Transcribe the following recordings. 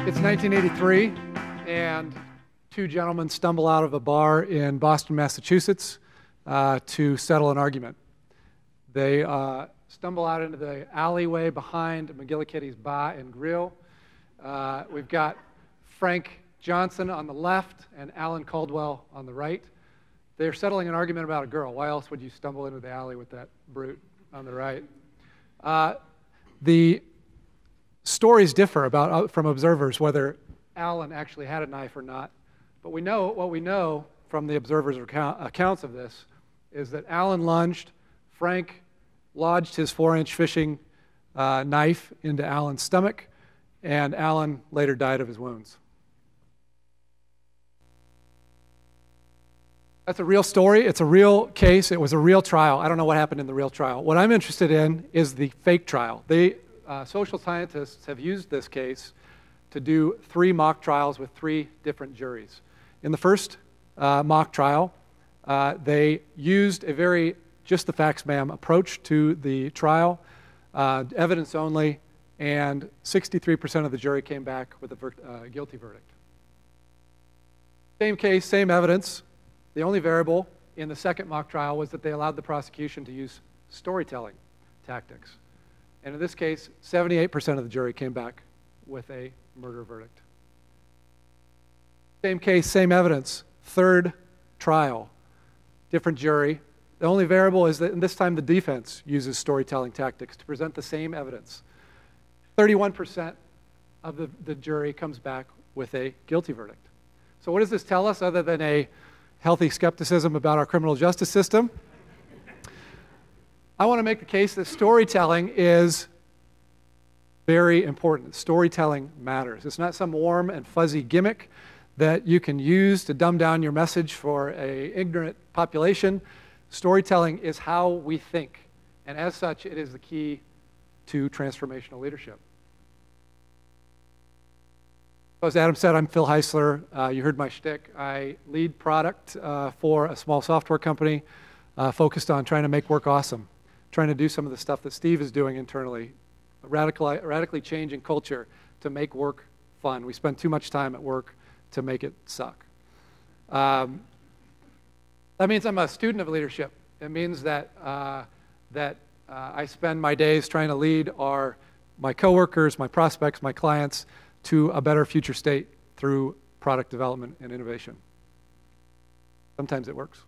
It's 1983, and two gentlemen stumble out of a bar in Boston, Massachusetts, to settle an argument. They stumble out into the alleyway behind McGillicuddy's Bar and Grill. We've got Frank Johnson on the left and Alan Caldwell on the right. They're settling an argument about a girl. Why else would you stumble into the alley with that brute on the right? The stories differ from observers whether Alan actually had a knife or not. But what we know from the observers' accounts of this is that Alan lunged, Frank lodged his 4-inch fishing knife into Alan's stomach, and Alan later died of his wounds. That's a real story. It's a real case. It was a real trial. I don't know what happened in the real trial. What I'm interested in is the fake trial. Social scientists have used this case to do 3 mock trials with 3 different juries. In the first mock trial, they used a very just the facts ma'am approach to the trial, evidence only, and 63% of the jury came back with a guilty verdict. Same case, same evidence. The only variable in the second mock trial was that they allowed the prosecution to use storytelling tactics. And in this case, 78% of the jury came back with a murder verdict. Same case, same evidence. Third trial, different jury. The only variable is that this time the defense uses storytelling tactics to present the same evidence. 31% of the jury comes back with a guilty verdict. So what does this tell us other than a healthy skepticism about our criminal justice system? I want to make the case that storytelling is very important. Storytelling matters. It's not some warm and fuzzy gimmick that you can use to dumb down your message for an ignorant population. Storytelling is how we think, and as such, it is the key to transformational leadership. As Adam said, I'm Phil Haussler. You heard my shtick. I lead product for a small software company focused on trying to make work awesome, trying to do some of the stuff that Steve is doing internally, radically changing culture to make work fun. We spend too much time at work to make it suck. That means I'm a student of leadership. It means that I spend my days trying to lead my coworkers, my prospects, my clients to a better future state through product development and innovation. Sometimes it works.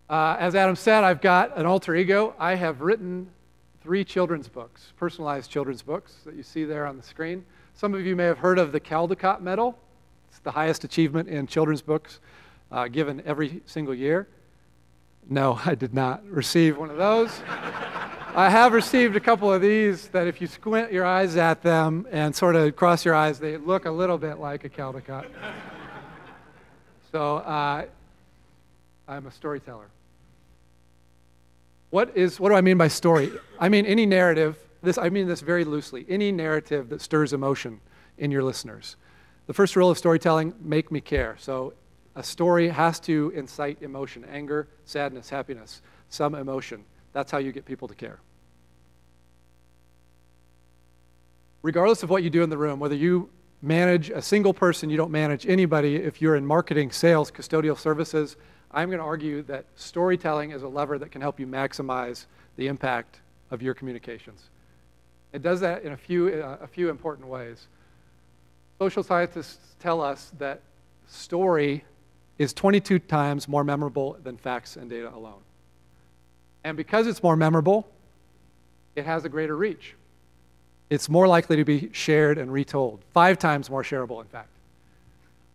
As Adam said, I've got an alter ego. I have written 3 children's books, personalized children's books that you see there on the screen. Some of you may have heard of the Caldecott Medal. It's the highest achievement in children's books given every single year. No, I did not receive one of those. I have received a couple of these that if you squint your eyes at them and sort of cross your eyes, they look a little bit like a Caldecott. So I'm a storyteller. What do I mean by story? I mean any narrative, I mean this very loosely, any narrative that stirs emotion in your listeners. The first rule of storytelling, make me care. So a story has to incite emotion, anger, sadness, happiness, some emotion. That's how you get people to care. Regardless of what you do in the room, whether you manage a single person, you don't manage anybody, if you're in marketing, sales, custodial services, I'm going to argue that storytelling is a lever that can help you maximize the impact of your communications. It does that in a few important ways. Social scientists tell us that story is 22 times more memorable than facts and data alone. And because it's more memorable, it has a greater reach. It's more likely to be shared and retold. 5 times more shareable, in fact.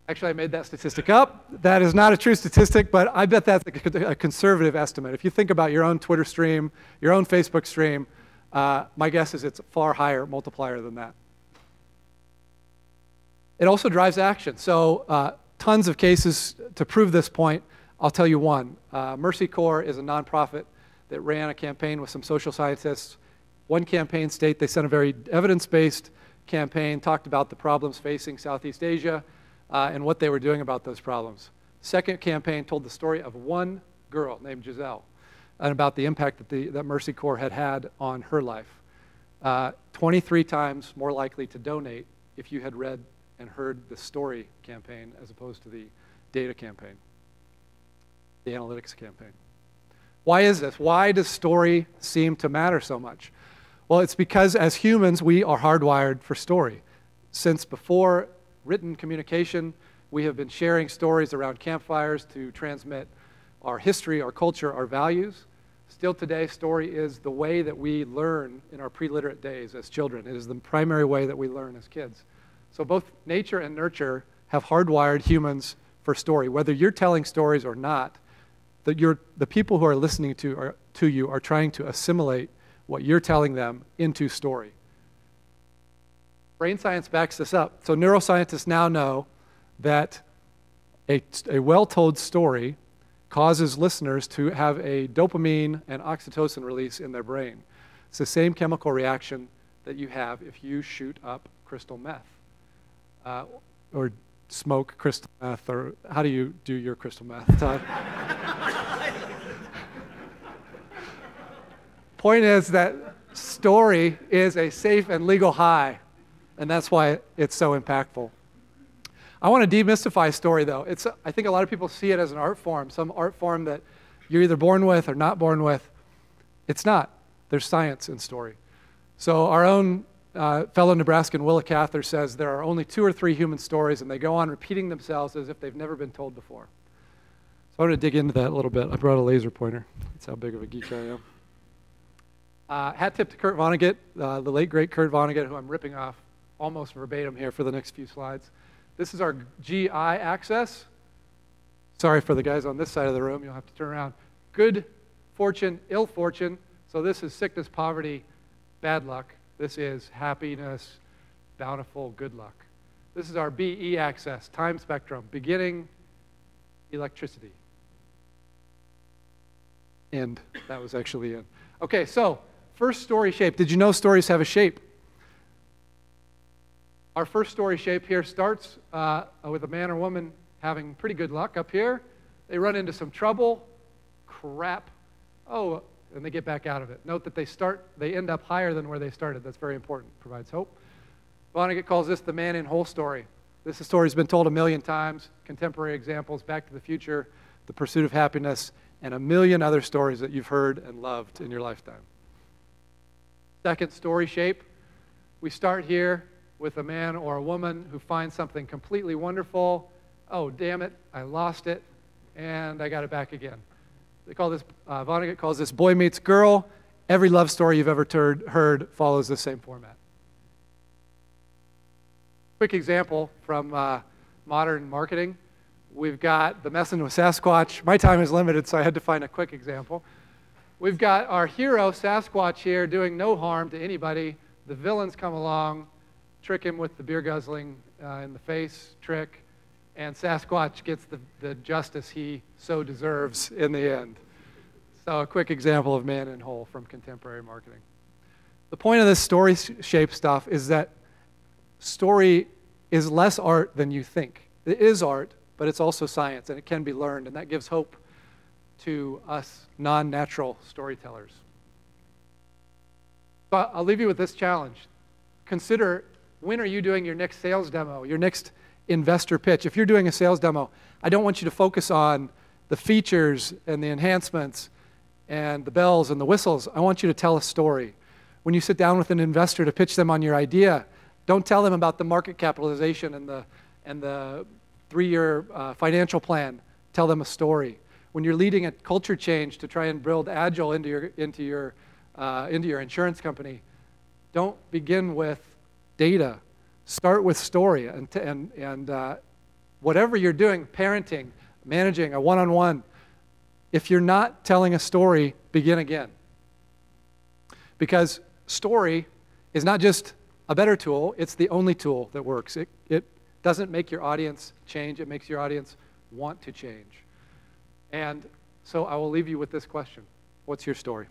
Actually, I made that statistic up. That is not a true statistic, but I bet that's a conservative estimate. If you think about your own Twitter stream, your own Facebook stream, my guess is it's a far higher multiplier than that. It also drives action. So tons of cases to prove this point. I'll tell you one. Mercy Corps is a nonprofit that ran a campaign with some social scientists. One campaign state they sent a very evidence-based campaign, talked about the problems facing Southeast Asia and what they were doing about those problems. Second campaign told the story of one girl named Giselle and about the impact that Mercy Corps had on her life. 23 times more likely to donate if you had read and heard the story campaign as opposed to the data campaign, the analytics campaign. Why is this? Why does story seem to matter so much? Well, it's because as humans, we are hardwired for story. Since before written communication, we have been sharing stories around campfires to transmit our history, our culture, our values. Still today, story is the way that we learn in our pre-literate days as children. It is the primary way that we learn as kids. So both nature and nurture have hardwired humans for story. Whether you're telling stories or not, the people who are listening to you are trying to assimilate what you're telling them into story. Brain science backs this up. So neuroscientists now know that a well-told story causes listeners to have a dopamine and oxytocin release in their brain. It's the same chemical reaction that you have if you shoot up crystal meth or smoke crystal meth, or how do you do your crystal meth, Todd? Point is that story is a safe and legal high, and that's why it's so impactful. I want to demystify story, though. I think a lot of people see it as an art form, some art form that you're either born with or not born with. It's not. There's science in story. So our own fellow Nebraskan Willa Cather says there are only 2 or 3 human stories, and they go on repeating themselves as if they've never been told before. So I want to dig into that a little bit. I brought a laser pointer. That's how big of a geek I am. Hat tip to Kurt Vonnegut, the late, great Kurt Vonnegut, who I'm ripping off almost verbatim here for the next few slides. This is our GI axis. Sorry for the guys on this side of the room. You'll have to turn around. Good fortune, ill fortune. So this is sickness, poverty, bad luck. This is happiness, bountiful, good luck. This is our BE axis, time spectrum, beginning, electricity. End. That was actually end. Okay, so first story shape. Did you know stories have a shape? Our first story shape here starts with a man or woman having pretty good luck up here. They run into some trouble, crap, and they get back out of it. Note that they end up higher than where they started. That's very important, provides hope. Vonnegut calls this the man in whole story. This story's been told 1,000,000 times. Contemporary examples, Back to the Future, The Pursuit of Happiness, and 1,000,000 other stories that you've heard and loved in your lifetime. Second story shape, we start here with a man or a woman who finds something completely wonderful. Oh, damn it, I lost it, and I got it back again. They call this, Vonnegut calls this boy meets girl. Every love story you've ever heard follows the same format. Quick example from modern marketing. We've got the messing with Sasquatch. My time is limited, so I had to find a quick example. We've got our hero, Sasquatch, here doing no harm to anybody. The villains come along, trick him with the beer guzzling in the face trick, and Sasquatch gets the justice he so deserves in the end. So a quick example of man in whole from contemporary marketing. The point of this story shape stuff is that story is less art than you think. It is art, but it's also science, and it can be learned, and that gives hope to us non-natural storytellers. But I'll leave you with this challenge. Consider, when are you doing your next sales demo, your next investor pitch? If you're doing a sales demo, I don't want you to focus on the features and the enhancements and the bells and the whistles. I want you to tell a story. When you sit down with an investor to pitch them on your idea, don't tell them about the market capitalization and the 3-year financial plan. Tell them a story. When you're leading a culture change to try and build agile into your insurance company, don't begin with data. Start with story. And whatever you're doing, parenting, managing, a one-on-one, if you're not telling a story, begin again. Because story is not just a better tool, it's the only tool that works. It doesn't make your audience change, it makes your audience want to change. And so I will leave you with this question. What's your story?